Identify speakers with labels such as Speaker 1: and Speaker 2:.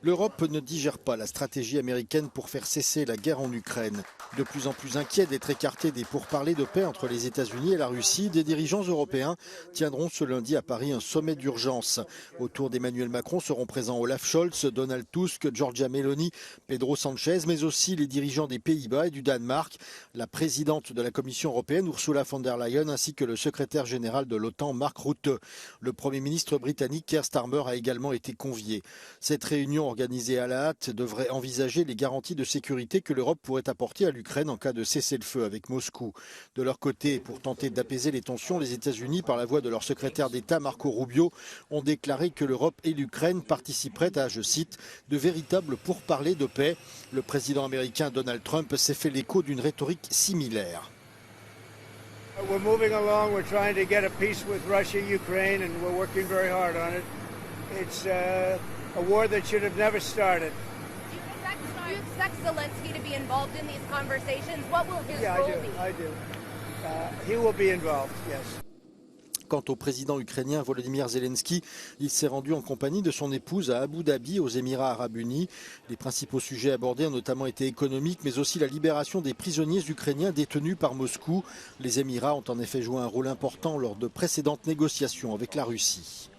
Speaker 1: L'Europe ne digère pas la stratégie américaine pour faire cesser la guerre en Ukraine. De plus en plus inquiet d'être écarté des pourparlers de paix entre les États-Unis et la Russie, des dirigeants européens tiendront ce lundi à Paris un sommet d'urgence. Autour d'Emmanuel Macron seront présents Olaf Scholz, Donald Tusk, Giorgia Meloni, Pedro Sanchez, mais aussi les dirigeants des Pays-Bas et du Danemark, la présidente de la Commission européenne Ursula von der Leyen ainsi que le secrétaire général de l'OTAN Mark Rutte. Le Premier ministre britannique Keir Starmer a également été convié. Cette réunion organisée à la hâte devrait envisager les garanties de sécurité que l'Europe pourrait apporter à l'Ukraine en cas de cessez-le-feu avec Moscou. De leur côté, pour tenter d'apaiser les tensions, les États-Unis, par la voix de leur secrétaire d'État Marco Rubio, ont déclaré que l'Europe et l'Ukraine participeraient à, je cite, de véritables pourparlers de paix. Le président américain Donald Trump s'est fait l'écho d'une rhétorique similaire.
Speaker 2: We're moving along. We're trying to get a peace with Russia, Ukraine, and we're working very hard on it. It's a war that should have never started.
Speaker 3: Do you expect Zelensky to be involved in these conversations? What will his role be?
Speaker 2: I do. He will be involved, yes.
Speaker 1: Quant au président ukrainien Volodymyr Zelensky, il s'est rendu en compagnie de son épouse à Abu Dhabi, aux Émirats arabes unis. Les principaux sujets abordés ont notamment été économiques, mais aussi la libération des prisonniers ukrainiens détenus par Moscou. Les Émirats ont en effet joué un rôle important lors de précédentes négociations avec la Russie.